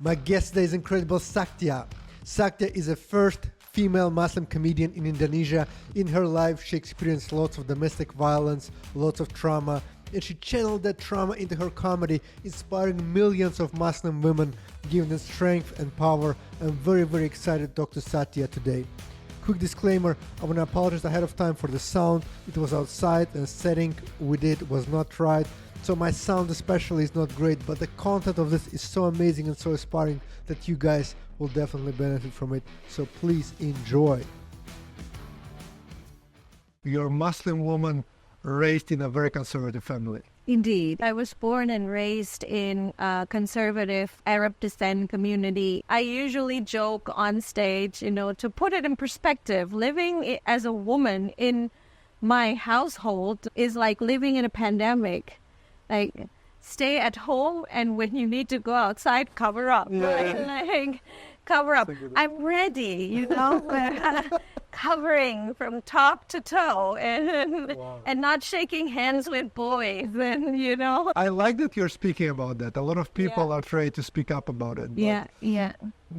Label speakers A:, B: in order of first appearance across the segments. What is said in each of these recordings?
A: My guest today is incredible Sakdiyah. Sakdiyah is the first female Muslim comedian in Indonesia. In her life, she experienced lots of domestic violence, lots of trauma, and she channeled that trauma into her comedy, inspiring millions of Muslim women, giving them strength and power. I'm very, very excited to talk to Sakdiyah today. Quick disclaimer, I want to apologize ahead of time for the sound. It was outside and the setting we did was not right. So my sound especially is not great, but the content of this is so amazing and so inspiring that you guys will definitely benefit from it. So please enjoy. You're a Muslim woman raised in a very conservative family.
B: Indeed. I was born and raised in a conservative Arab descent community. I usually joke on stage, to put it in perspective, living as a woman in my household is like living in a pandemic. Like, stay at home, and when you need to go outside, cover up. Cover up. I'm ready, covering from top to toe, and not shaking hands with boys,
A: I like that you're speaking about that. A lot of people are afraid to speak up about it.
B: Yeah.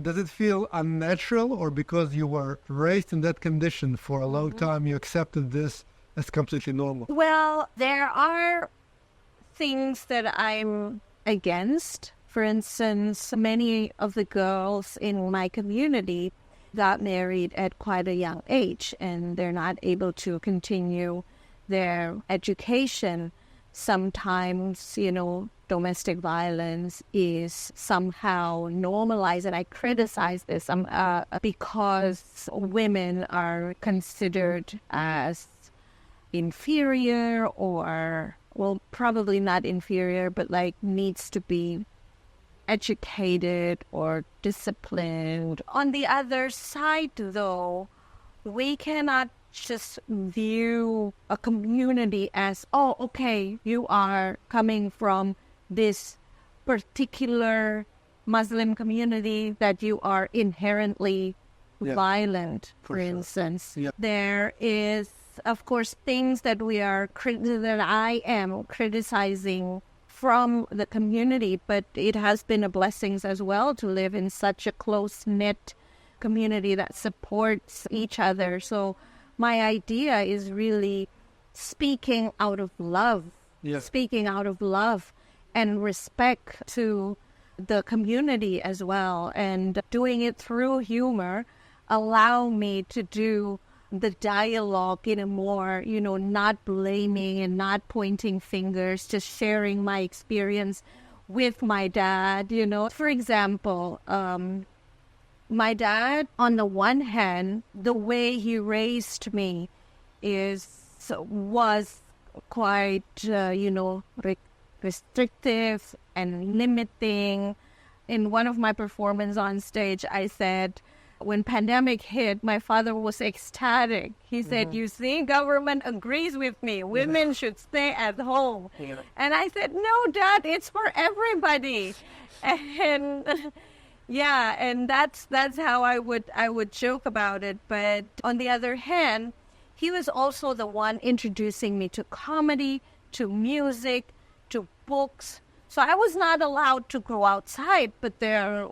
A: Does it feel unnatural, or because you were raised in that condition for a long time, you accepted this as completely normal?
B: Well, there are things that I'm against. For instance, many of the girls in my community got married at quite a young age, and they're not able to continue their education. Sometimes, domestic violence is somehow normalized, and I criticize this because women are considered as inferior, or, well, probably not inferior, but needs to be educated or disciplined. On the other side, though, we cannot just view a community as, oh, okay, you are coming from this particular Muslim community, that you are inherently violent, for instance. Yeah. There is, of course, things that that I am criticizing from the community, but it has been a blessing as well to live in such a close-knit community that supports each other. So my idea is really speaking out of love, and respect to the community as well, and doing it through humor allow me to do the dialogue in a more, not blaming and not pointing fingers, just sharing my experience with my dad, For example, my dad, on the one hand, the way he raised me was quite, restrictive and limiting. In one of my performances on stage, I said, when pandemic hit, my father was ecstatic. He said, you see, government agrees with me. Women should stay at home. Yeah. And I said, no, Dad, it's for everybody. And and that's how I would joke about it. But on the other hand, he was also the one introducing me to comedy, to music, to books. So I was not allowed to go outside, but there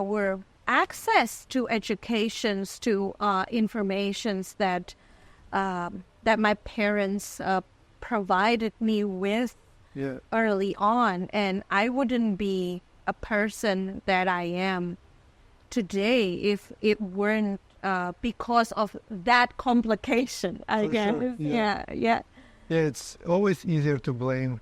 B: were access to educations, to informations that my parents provided me with early on, and I wouldn't be a person that I am today if it weren't because of that complication, I guess. Sure. Yeah,
A: it's always easier to blame.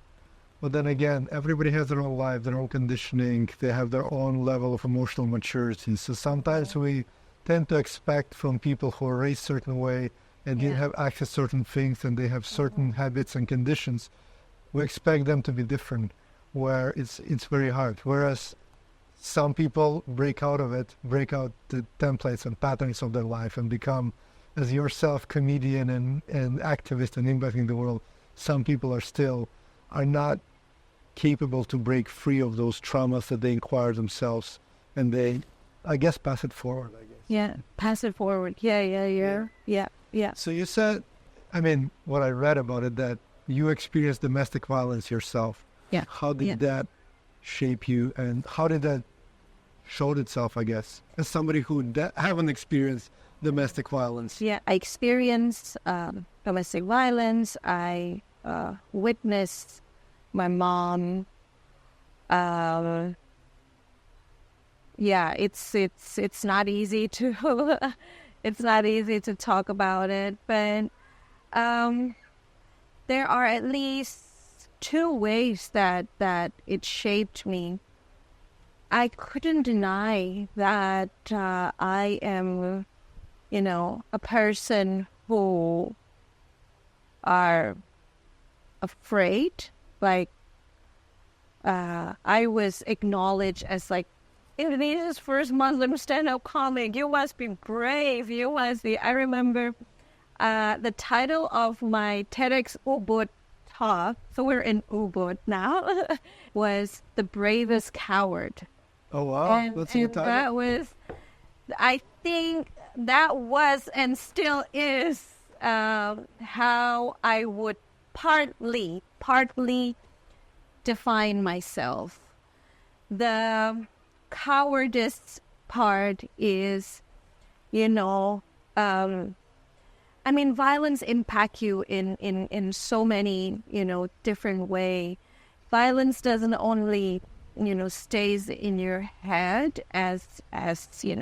A: But then again, everybody has their own life, their own conditioning. They have their own level of emotional maturity. So sometimes we tend to expect from people who are raised a certain way and didn't have access to certain things, and they have certain habits and conditions. We expect them to be different, where it's very hard. Whereas some people break out of it, break out the templates and patterns of their life, and become, as yourself, comedian and activist and impacting the world. Some people are not capable to break free of those traumas that they acquire themselves, and they, I guess, pass it forward, I guess.
B: Yeah, pass it forward. Yeah.
A: So you said, what I read about it, that you experienced domestic violence yourself.
B: Yeah.
A: How did that shape you, and how did that showed itself, I guess, as somebody who haven't experienced domestic violence?
B: Yeah, I experienced domestic violence. I witnessed my mom. Yeah, it's not easy to it's not easy to talk about it, but there are at least two ways that it shaped me. I couldn't deny that I am, a person who are afraid. Like, I was acknowledged as like Indonesia's first Muslim stand-up comic. You must be brave. You must be. I remember the title of my TEDx Ubud talk, so we're in Ubud now, was The Bravest Coward.
A: Oh, wow. That's a good title.
B: That was, I think that was and still is how I would partly define myself. The cowardice part is, violence impact you in so many, different way. Violence doesn't only, stays in your head as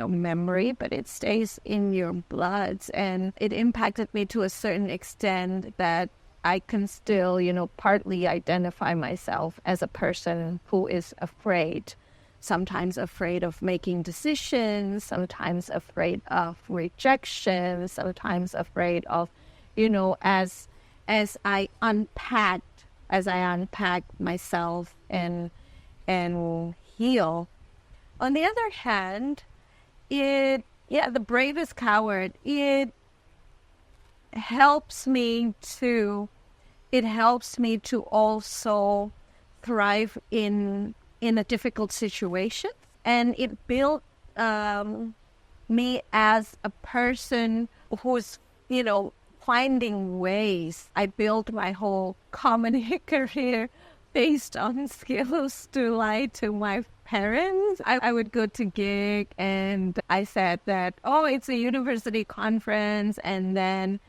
B: memory, but it stays in your blood. And it impacted me to a certain extent that I can still, partly identify myself as a person who is afraid. Sometimes afraid of making decisions, sometimes afraid of rejection, sometimes afraid of, as I unpack myself and heal. On the other hand, the bravest coward, it helps me to also thrive in a difficult situation, and it built me as a person who's finding ways. I built my whole comedy career based on skills to lie to my parents. I would go to gig and I said that, it's a university conference, and then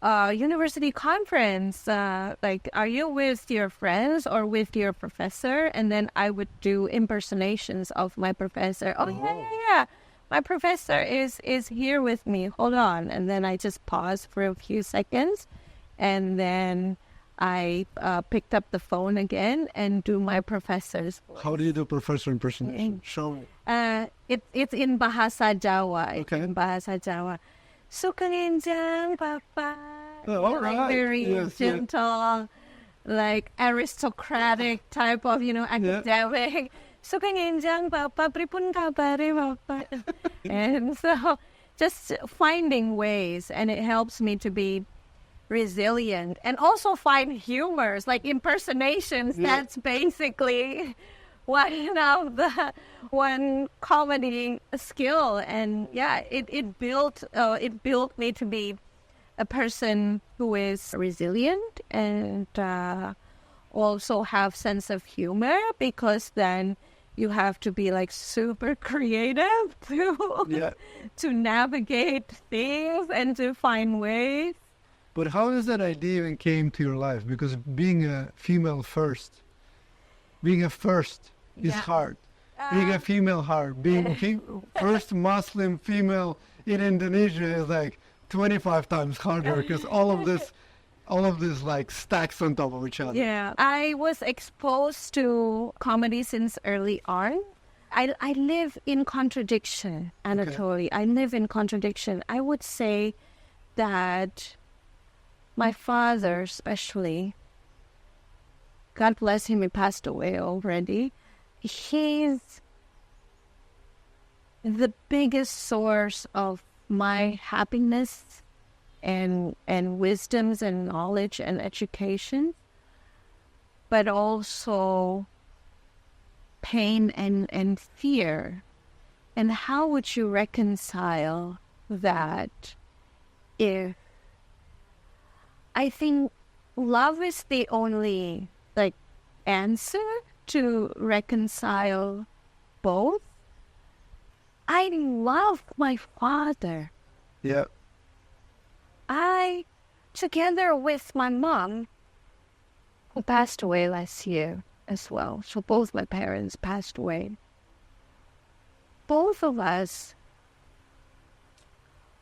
B: university conference, like, are you with your friends or with your professor? And then I would do impersonations of my professor. Yeah. My professor is here with me. Hold on. And then I just pause for a few seconds, and then I picked up the phone again and do my professor's voice.
A: How do you do professor impersonation? Show me.
B: It's in Bahasa Jawa.
A: Okay.
B: In Bahasa Jawa. Sukanginjang Papa.
A: Oh, all right.
B: Like very gentle, like aristocratic type of, academic. Sukanginjang Papa, pripun kabare Papa. And so just finding ways, and it helps me to be resilient and also find humors, like impersonations. Yeah. That's basically one comedy skill, and it built me to be a person who is resilient and also have sense of humor, because then you have to be like super creative to navigate things and to find ways.
A: But how does that idea even came to your life? Because being a female first is hard. Being a female hard. Being first Muslim female in Indonesia is like 25 times harder, because all of this like stacks on top of each other.
B: Yeah, I was exposed to comedy since early on. I live in contradiction, Anatoly. Okay. I live in contradiction. I would say that my father, especially, God bless him, he passed away already. He's the biggest source of my happiness and wisdoms and knowledge and education, but also pain and fear. And how would you reconcile that? If I think love is the only answer, to reconcile both. I love my father.
A: Yeah.
B: Together with my mom, who passed away last year as well. So both my parents passed away. Both of us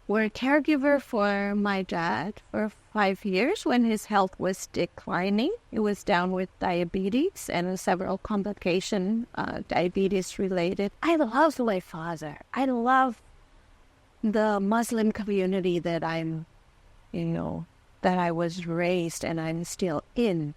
B: were a caregiver for my dad for 5 years when his health was declining. It was down with diabetes and several complications, diabetes related. I love my father. I love the Muslim community that that I was raised and I'm still in.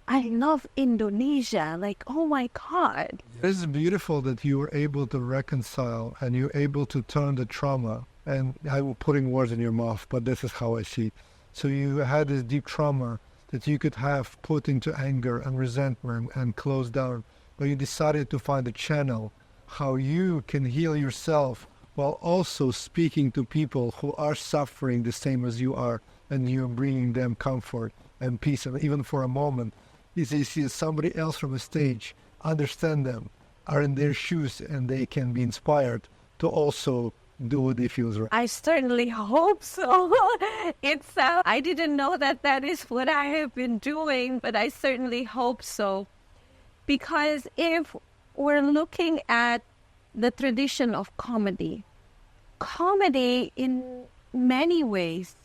B: I love Indonesia. Like, oh my God.
A: This is beautiful that you were able to reconcile and you're able to turn the trauma. And I'm putting words in your mouth, but this is how I see it. So you had this deep trauma that you could have put into anger and resentment and close down. But you decided to find a channel how you can heal yourself while also speaking to people who are suffering the same as you are, and you're bringing them comfort and peace. And even for a moment, you see somebody else from a stage, understand them, are in their shoes, and they can be inspired to also do what they feel is right.
B: I certainly hope so. I didn't know that is what I have been doing, but I certainly hope so. Because if we're looking at the tradition of comedy in many ways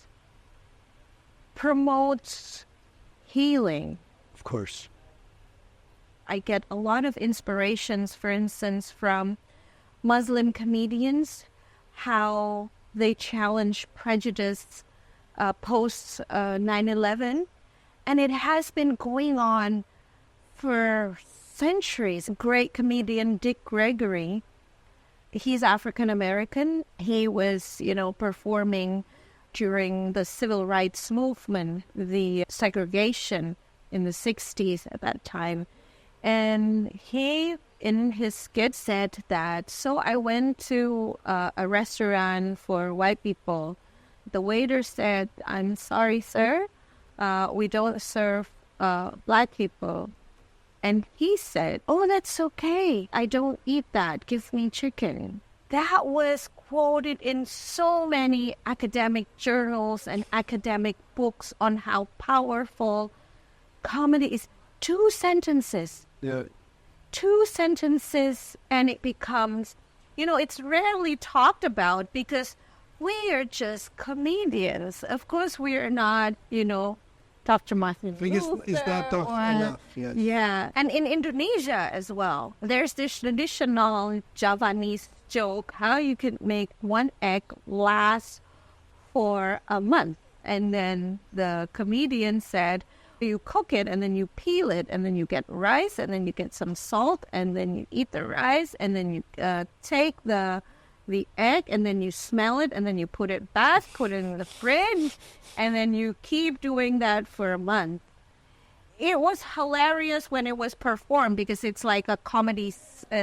B: promotes healing.
A: Of course.
B: I get a lot of inspirations, for instance, from Muslim comedians, how they challenge prejudice post 9/11. And it has been going on for centuries. Great comedian Dick Gregory, he's African American. He was, performing during the civil rights movement, the segregation in the 60s at that time. And he, in his skit, said that, so I went to a restaurant for white people. The waiter said, I'm sorry, sir, we don't serve black people. And he said, oh, that's okay. I don't eat that. Give me chicken. That was quoted in so many academic journals and academic books on how powerful comedy is. 2 sentences.
A: Yeah.
B: 2 sentences, and it becomes, it's rarely talked about because we are just comedians. Of course, we are not, Dr. Martin.
A: I think it's not talked enough. Yes.
B: Yeah. And in Indonesia as well, there's this traditional Javanese joke how you can make one egg last for a month. And then the comedian said, you cook it and then you peel it and then you get rice and then you get some salt and then you eat the rice and then you take the egg and then you smell it and then you put it back, put it in the fridge, and then you keep doing that for a month. It was hilarious when it was performed because it's like a comedy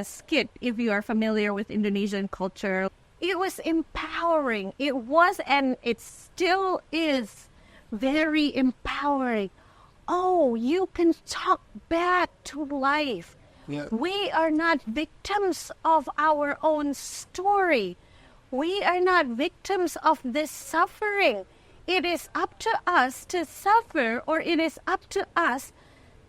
B: skit, if you are familiar with Indonesian culture. It was empowering. It was, and it still is, very empowering. Oh, you can talk back to life.
A: Yeah.
B: We are not victims of our own story. We are not victims of this suffering. It is up to us to suffer, or it is up to us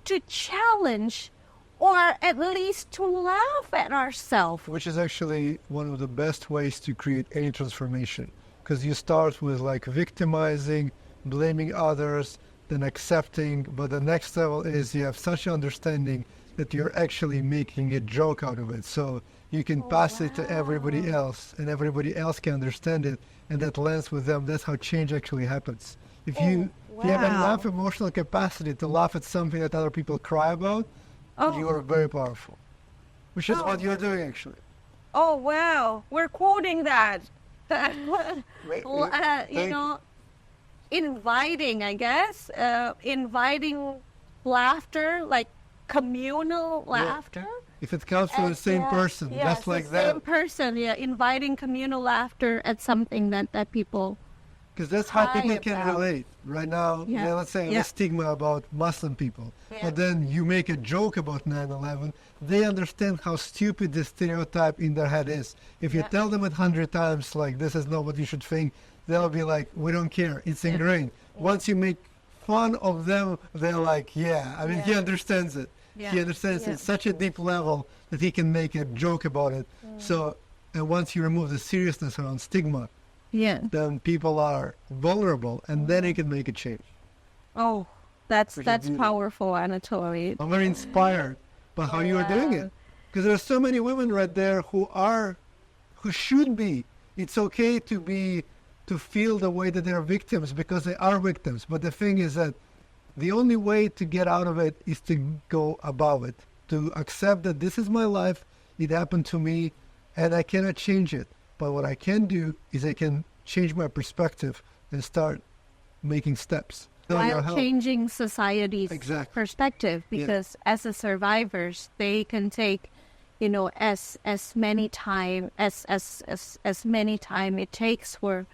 B: to challenge, or at least to laugh at ourselves.
A: Which is actually one of the best ways to create any transformation. Because you start with victimizing, blaming others, then accepting, but the next level is you have such understanding that you're actually making a joke out of it. So you can pass it to everybody else, and everybody else can understand it, and that lands with them. That's how change actually happens. If you have enough emotional capacity to laugh at something that other people cry about, you are very powerful. Which is what you're doing, actually.
B: Oh, wow. We're quoting that. Inviting, I guess. Inviting laughter, like communal laughter.
A: If it comes from the same person, just like that.
B: Same person, inviting communal laughter at something that people
A: Because that's how
B: high
A: people can
B: about-
A: relate. Right now,
B: Yeah.
A: let's say
B: Yeah.
A: a stigma about Muslim people.
B: Yeah.
A: But then you make a joke about 9/11, they understand how stupid this stereotype in their head is. If you
B: Yeah.
A: tell them 100 times, like, this is not what you should think, they'll be like, we don't care. It's ingrained. Once you make fun of them, they're like, yeah. I mean, he
B: Yeah.
A: understands it.
B: Yeah.
A: He understands
B: Yeah.
A: it such a deep level that he can make a joke about it. So, and once you remove the seriousness around stigma,
B: Yeah.
A: then people are vulnerable, and then you can make a change.
B: Oh, that's
A: Which is beautiful.
B: powerful, Anatoly.
A: I'm very inspired by how you are doing it, because there are so many women right there who should be. It's okay to feel the way that they are victims, because they are victims. But the thing is that the only way to get out of it is to go above it, to accept that this is my life, it happened to me, and I cannot change it. But what I can do is I can change my perspective and start making steps.
B: While changing society's
A: Exactly.
B: perspective, because as a survivors, they can take, as many time as many time it takes for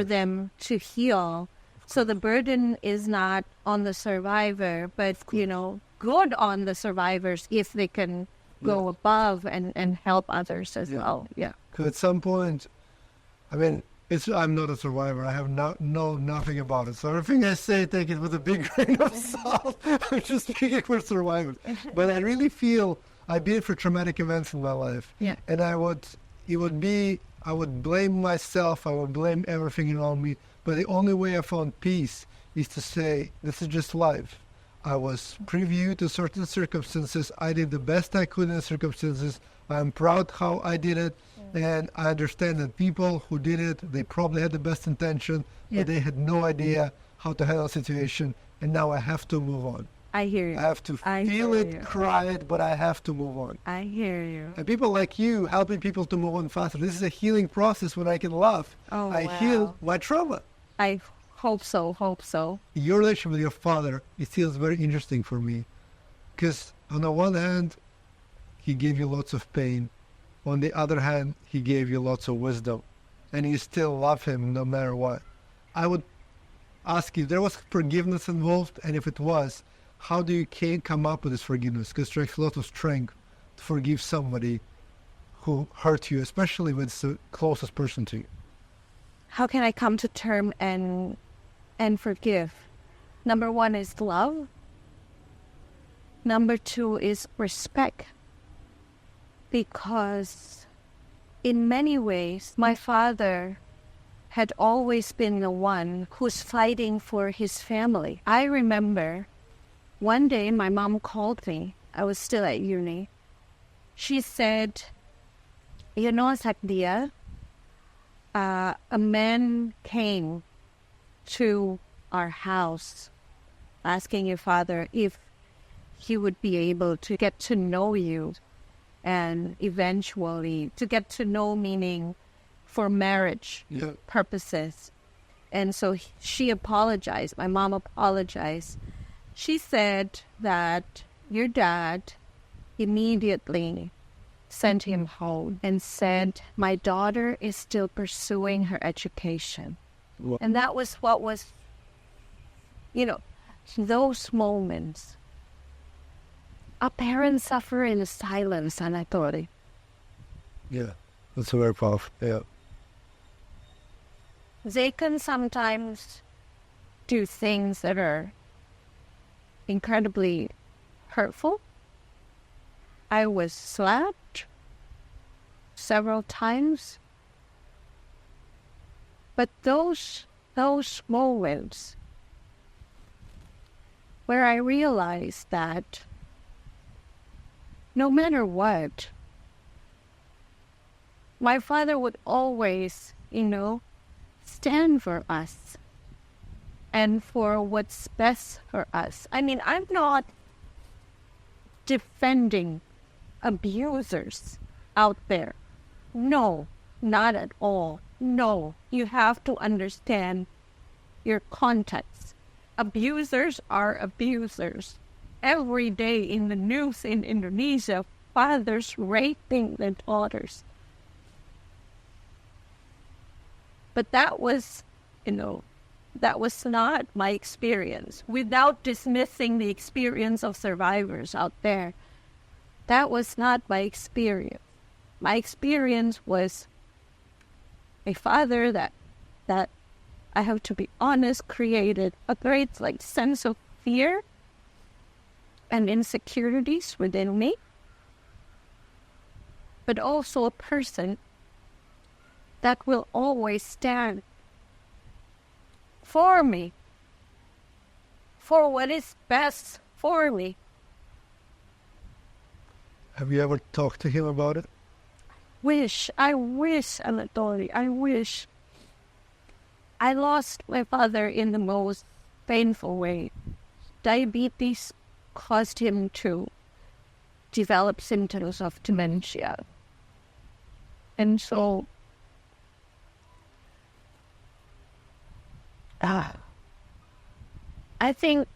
B: them to heal. So the burden is not on the survivor, but good on the survivors if they can go above and help others as well. Yeah.
A: Because at some point, I mean, I'm not a survivor. I have know nothing about it. So everything I say, take it with a big grain of salt. I'm just speaking for survivors. But I really feel I've been through traumatic events in my life.
B: Yeah.
A: And I would blame myself. I would blame everything around me. But the only way I found peace is to say, this is just life. I was privy to certain circumstances. I did the best I could in the circumstances. I'm proud how I did it. And I understand that people who did it, they probably had the best intention, but they had no idea how to handle the situation. And now I have to move on.
B: I hear you.
A: I have to feel it, cry it, but I have to move on.
B: I hear you.
A: And people like you helping people to move on faster. This is a healing process when I can laugh.
B: Oh,
A: I
B: wow.
A: heal my trauma.
B: I hope so.
A: Your relationship with your father, it feels very interesting for me. Because on the one hand, he gave you lots of pain. On the other hand, he gave you lots of wisdom. And you still love him no matter what. I would ask you, if there was forgiveness involved, and if it was, how do you come up with this forgiveness? Because it takes a lot of strength to forgive somebody who hurt you, especially when it's the closest person to you.
B: How can I come to term and forgive? Number one is love. Number two is respect. Because in many ways, my father had always been the one who's fighting for his family. I remember one day my mom called me. I was still at uni. She said, Sakdiyah, a man came to our house asking your father if he would be able to get to know you and eventually to get to know, meaning for marriage purposes. And so she apologized. My mom apologized. She said that your dad immediately sent him home and said, my daughter is still pursuing her education.
A: Wow.
B: And that was what was, those moments. A parent suffer in silence, Anatoly.
A: Yeah, that's very powerful. Yeah.
B: They can sometimes do things that are incredibly hurtful. I was slapped several times. But those moments where I realized that no matter what, my father would always, stand for us and for what's best for us. I mean, I'm not defending abusers out there. No, not at all. No, you have to understand your context. Abusers are abusers. Every day in the news in Indonesia, fathers raping their daughters. But that was That was not my experience. Without dismissing the experience of survivors out there, that was not my experience. My experience was a father that I have to be honest, created a great sense of fear and insecurities within me, but also a person that will always stand for me, for what is best for me.
A: Have you ever talked to him about it?
B: I wish, Anatoly, I wish. I lost my father in the most painful way. Diabetes caused him to develop symptoms of dementia. And so, I think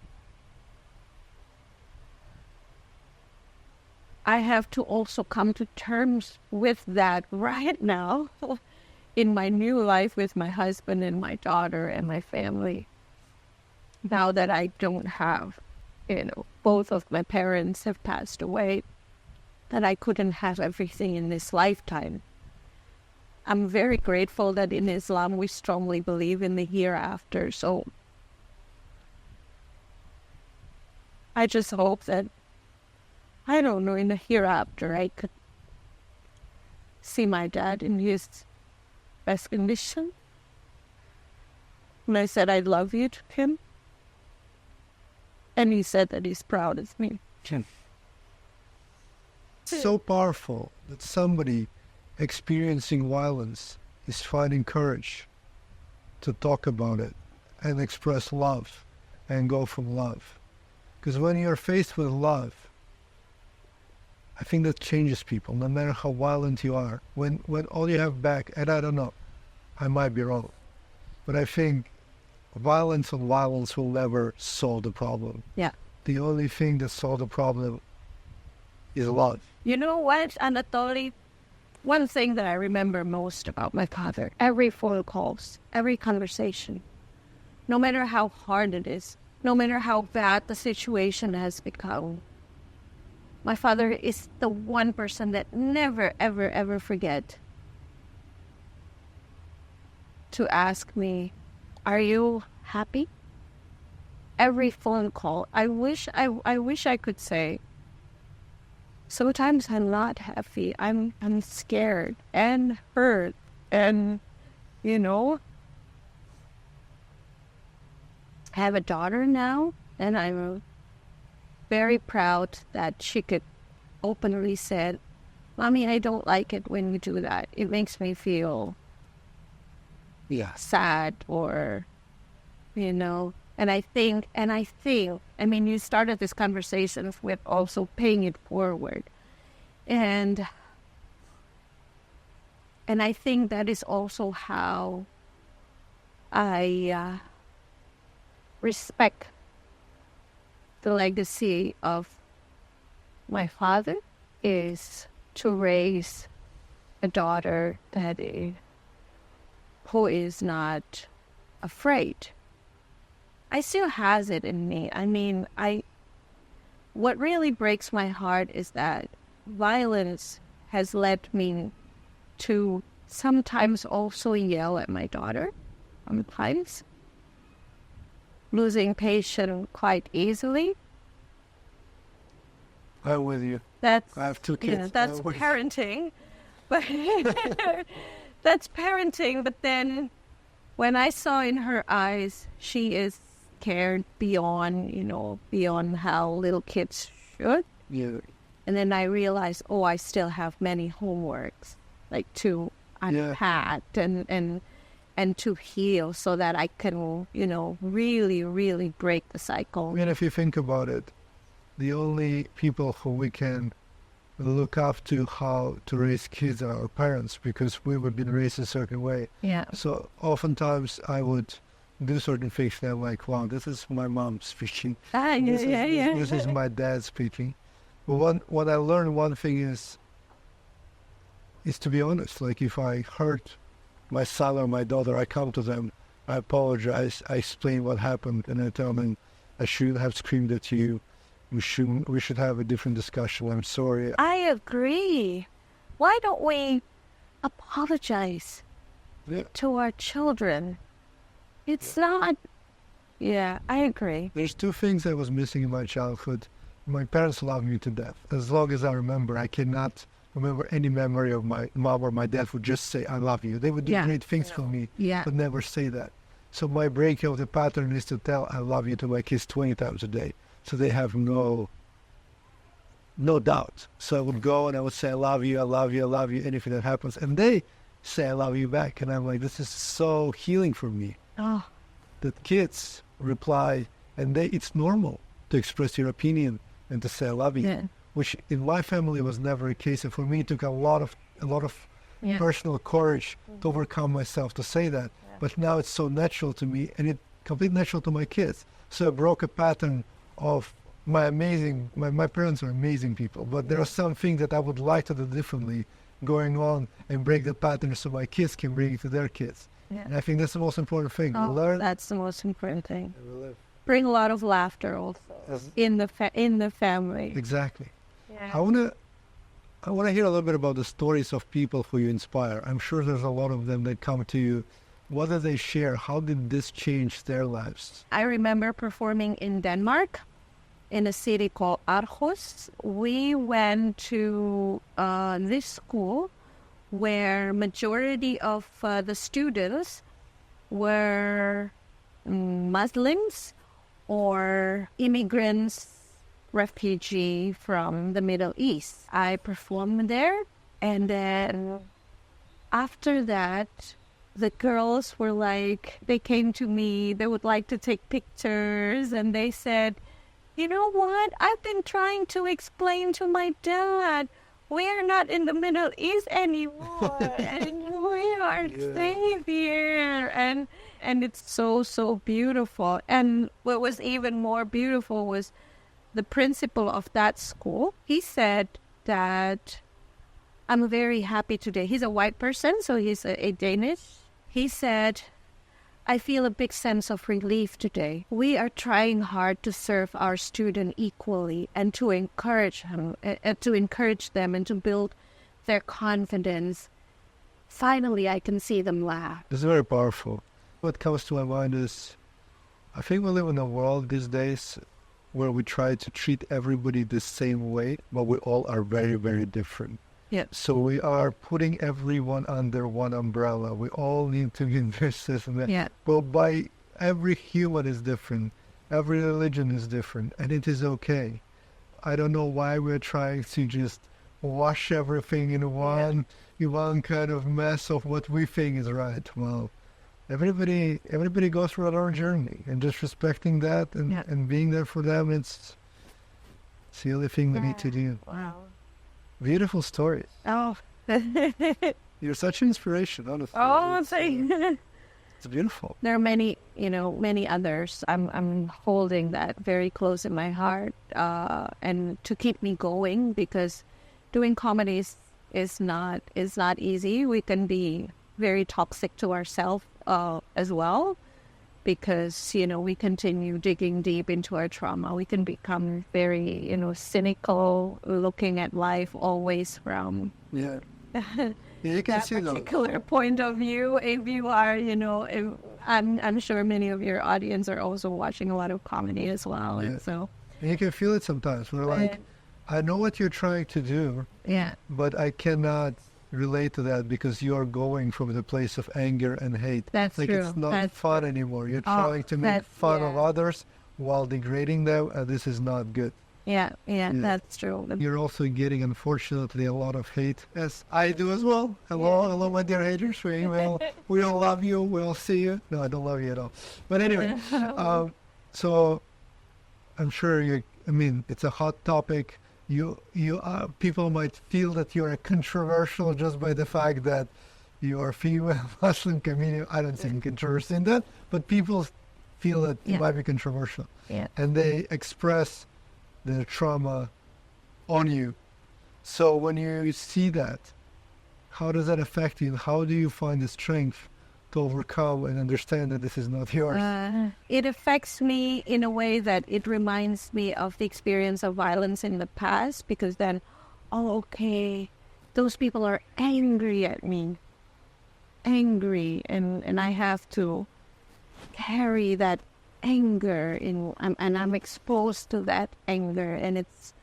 B: I have to also come to terms with that right now in my new life with my husband and my daughter and my family. Now that I don't have, both of my parents have passed away, that I couldn't have everything in this lifetime. I'm very grateful that in Islam we strongly believe in the hereafter. So I just hope that, I don't know, in the hereafter I could see my dad in his best condition. And I said I love you to him. And he said that he's proud of me.
A: So powerful that somebody experiencing violence is finding courage to talk about it and express love and go from love. Because when you're faced with love, I think that changes people, no matter how violent you are. When all you have back, and I don't know, I might be wrong, but I think violence on violence will never solve the problem.
B: Yeah.
A: The only thing that solves the problem is love.
B: You know what, Anatoly? One thing that I remember most about my father, every phone calls, every conversation, no matter how hard it is, no matter how bad the situation has become, my father is the one person that never, ever, ever forget to ask me, are you happy? Every phone call. I wish I could say, sometimes I'm not happy. I'm scared and hurt and, I have a daughter now, and I'm very proud that she could openly say, Mommy, I don't like it when you do that. It makes me feel sad or, and I think, I mean, you started this conversation with also paying it forward. And I think that is also how I respect the legacy of my father, is to raise a daughter who is not afraid. I still has it in me. I mean, what really breaks my heart is that violence has led me to sometimes also yell at my daughter, sometimes losing patience quite easily.
A: I'm with you. I have 2 kids.
B: That's parenting. But that's parenting. But then when I saw in her eyes, she is scared beyond how little kids should.
A: Yeah.
B: And then I realized, I still have many homeworks, to unpack and to heal so that I can, really, really break the cycle.
A: I mean, if you think about it, the only people who we can look up to how to raise kids are our parents, because we were being raised a certain way.
B: Yeah.
A: So oftentimes I would do certain things that I'm like, wow, this is my mom speaking. This is my dad speaking. But what I learned, one thing is to be honest. Like if I hurt my son or my daughter, I come to them, I apologize. I explain what happened, and I tell them I shouldn't have screamed at you. We should have a different discussion. I'm sorry.
B: I agree. Why don't we apologize to our children? It's not... Yeah, I agree.
A: There's two things I was missing in my childhood. My parents loved me to death. As long as I remember, I cannot remember any memory of my mom or my dad would just say, I love you. They would do great things for me, but never say that. So my break of the pattern is to tell I love you to my kids 20 times a day. So they have no doubt. So I would go and I would say, I love you, I love you, I love you, anything that happens. And they say, I love you back. And I'm like, this is so healing for me.
B: Oh.
A: That kids reply, and it's normal to express your opinion and to say, I love you. Which in my family was never a case. And for me, it took a lot of personal courage to overcome myself to say that. But now it's so natural to me, and it's completely natural to my kids. So I broke a pattern of my parents are amazing people, but there are some things that I would like to do differently going on and break the pattern so my kids can bring it to their kids. And I think that's the most important thing.
B: That's the most important thing. Bring a lot of laughter also in the family.
A: Exactly. Yeah. I wanna hear a little bit about the stories of people who you inspire. I'm sure there's a lot of them that come to you. What do they share? How did this change their lives?
B: I remember performing in Denmark, in a city called Aarhus. We went to this school where majority of the students were Muslims or immigrants, refugee from the Middle East. I performed there, and then after that, the girls were like, they came to me, they would like to take pictures, and they said, you know what, I've been trying to explain to my dad, we are not in the Middle East anymore, and we are safe here, and it's so beautiful. And what was even more beautiful was the principal of that school. He said that I'm very happy today. He's a white person, so he's a Danish. He said, I feel a big sense of relief today. We are trying hard to serve our students equally and to encourage them, and to build their confidence. Finally, I can see them laugh.
A: It's very powerful. What comes to my mind is, I think we live in a world these days where we try to treat everybody the same way, but we all are very, very different.
B: Yeah.
A: So we are putting everyone under one umbrella. We all need to be in this system.
B: Yeah.
A: But every human is different. Every religion is different. And it is okay. I don't know why we're trying to just wash everything in one kind of mess of what we think is right. Well, everybody goes through their own journey. And just respecting that and being there for them, it's the only thing we need to do.
B: Wow.
A: Beautiful stories.
B: Oh.
A: You're such an inspiration, honestly.
B: Oh, thank you.
A: It's beautiful.
B: There are many others. I'm holding that very close in my heart, and to keep me going, because doing comedy is not easy. We can be very toxic to ourselves as well, because we continue digging deep into our trauma. We can become very cynical, looking at life always from
A: you can see
B: that particular point of view. If you are, I'm sure many of your audience are also watching a lot of comedy as well, and so
A: you can feel it sometimes. We're like, I know what you're trying to do, but I cannot relate to that because you are going from the place of anger and hate.
B: That's
A: like
B: true.
A: It's not fun anymore. You're trying to make fun of others while degrading them, and this is not good.
B: Yeah, that's true.
A: You're also getting, unfortunately, a lot of hate, as I do as well. Hello, my dear haters. We all love you. We all see you. No, I don't love you at all. But anyway, so I'm sure it's a hot topic. People might feel that you're controversial just by the fact that you are female Muslim comedian. I don't see any controversy in that, but people feel that you might be controversial.
B: Yeah.
A: And they express their trauma on you. So when you see that, how does that affect you? How do you find the strength to overcome and understand that this is not yours?
B: It affects me in a way that it reminds me of the experience of violence in the past, because then, okay, those people are angry at me. Angry, and I have to carry that anger and I'm exposed to that anger, and it's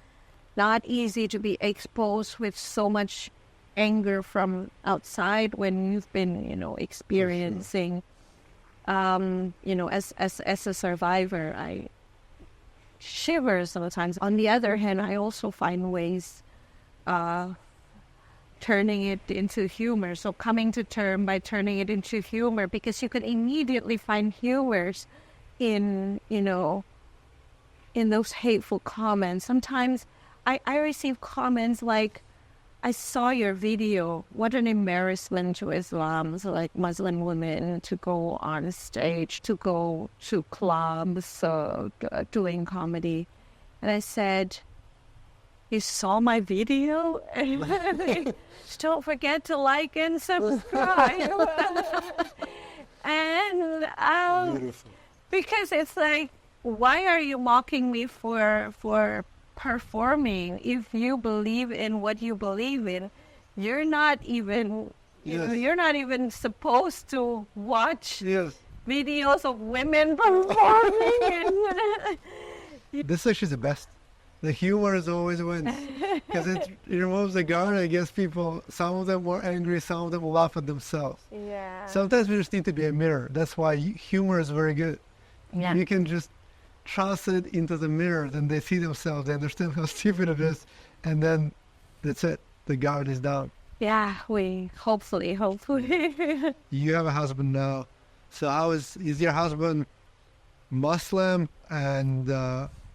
B: not easy to be exposed with so much anger from outside when you've been, experiencing, as a survivor. I shiver sometimes. On the other hand, I also find ways turning it into humor. So coming to term by turning it into humor, because you could immediately find humors in those hateful comments. Sometimes I receive comments like, I saw your video. What an embarrassment to Islam, so like Muslim women to go on stage, to go to clubs, doing comedy. And I said, you saw my video? Don't forget to like and subscribe. And
A: Beautiful.
B: because it's like, why are you mocking me for performing? If you believe in what you believe in, you're not even you're not even supposed to watch videos of women performing.
A: This is actually the best. The humor is always wins, because it removes the guard against people. Some of them were angry, some of them laugh at themselves.
B: Yeah.
A: Sometimes we just need to be a mirror. That's why humor is very good.
B: Yeah.
A: You can just toss it into the mirror, then they see themselves, they understand how stupid it is, and then that's it. The guard is down.
B: Yeah, hopefully.
A: You have a husband now. So is your husband Muslim, and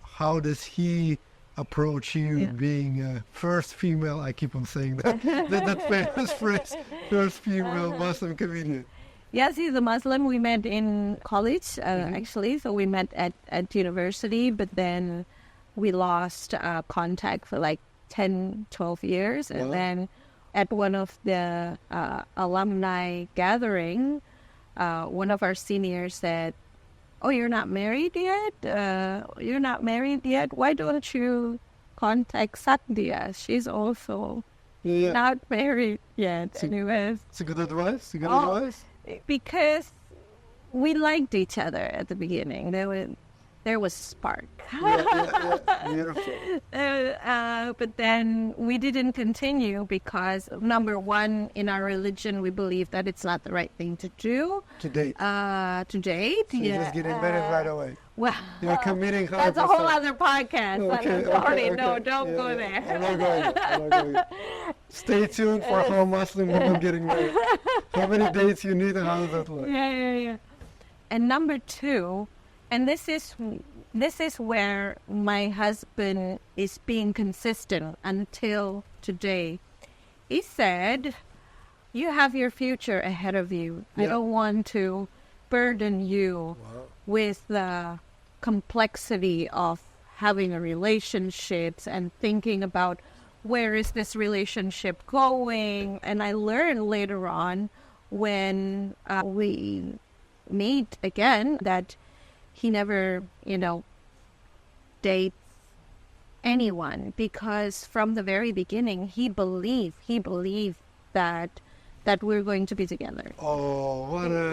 A: how does he approach you being first female? I keep on saying that famous phrase, first female Muslim comedian.
B: Yes, he's a Muslim. We met in college, actually. So we met at university, but then we lost contact for like 10, 12 years. And then at one of the alumni gathering, one of our seniors said, "Oh, you're not married yet? You're not married yet? Why don't you contact Sakdiyah? She's also not married yet." Anyways.
A: It's a good advice. Advice.
B: Because we liked each other at the beginning. There was spark.
A: Beautiful.
B: But then we didn't continue because, number one, in our religion, we believe that it's not the right thing to do.
A: To date.
B: To date,
A: so you're just getting married right away.
B: Well,
A: you're committing 100%.
B: That's a whole other podcast.
A: Okay.
B: No, don't go there.
A: I'm not going. Stay tuned for how Muslim women getting married. How many dates you need and how does that look?
B: Yeah. And number two, and this is where my husband is being consistent until today. He said, "You have your future ahead of you. I don't want to burden you with the complexity of having a relationship and thinking about where is this relationship going." And I learned later on when we meet again that he never, dates anyone, because from the very beginning he believed that we're going to be together.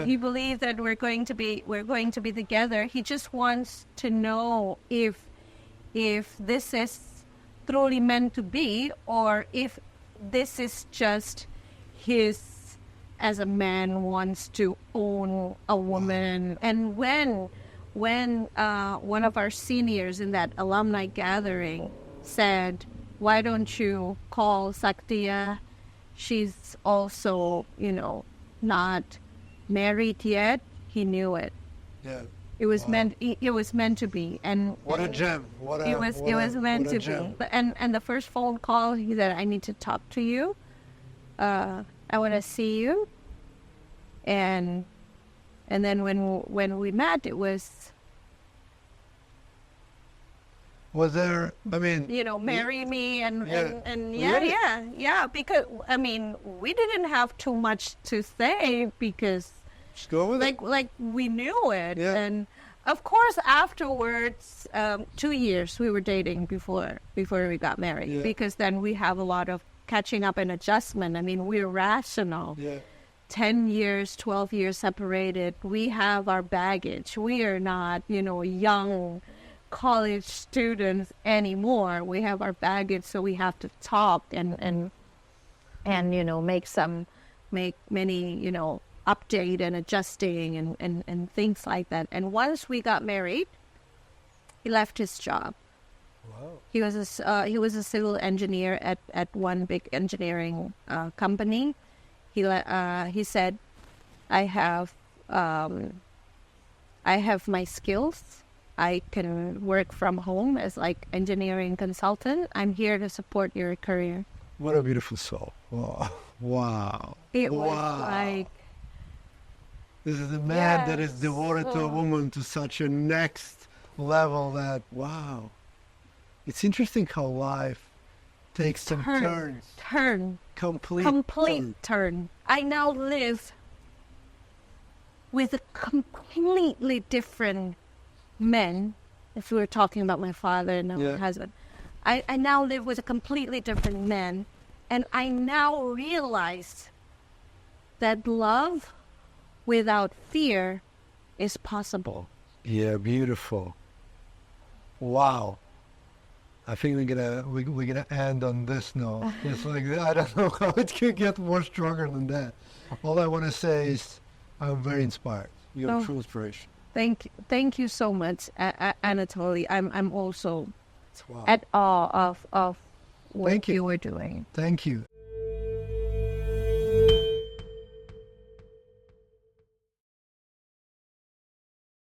B: He believed that we're going to be together. He just wants to know if this is truly meant to be, or if this is just his, as a man, wants to own a woman. And when one of our seniors in that alumni gathering said, "Why don't you call Sakdiyah? She's also, not married yet," he knew it.
A: Yeah.
B: It was meant. It was meant to be, and
A: what a gem!
B: It was meant to be. And the first phone call, he said, "I need to talk to you. I want to see you." And then when we met, it was.
A: Was there? I mean,
B: marry me and
A: Really?
B: because we didn't have too much to say, because
A: Just go with it.
B: like we knew it.
A: Yeah.
B: And of course, afterwards, 2 years we were dating before we got married,
A: Yeah.
B: because then we have a lot of catching up and adjustment. I mean, we're rational.
A: Yeah.
B: 10 years, 12 years separated. We have our baggage. We are not, young college students anymore. We have our baggage, so we have to talk and make many, update and adjusting and things like that. And once we got married, he left his job.
A: Wow.
B: He was a civil engineer at one big engineering company. He said, I have my skills. I can work from home as like engineering consultant. I'm here to support your career.
A: What a beautiful soul. Wow. Wow.
B: It was
A: Wow.
B: like,
A: This is a man that is
B: Yes.
A: devoted to a
B: Oh.
A: woman to such a next level that, wow. It's interesting how life takes some turns.
B: turn.
A: Complete
B: Turn. I now live with a completely different man. If we were talking about my father and my
A: Yeah.
B: husband, I now live with a completely different man, and I now realize that love without fear is possible.
A: Yeah, beautiful. Wow. I think we're gonna end on this note. It's like I don't know how it could get more stronger than that. All I want to say is I'm very inspired. You're a
B: Oh.
A: true inspiration.
B: Thank you so much, Anatoly. I'm also
A: Wow.
B: at awe of what
A: Thank you.
B: you were doing.
A: Thank you.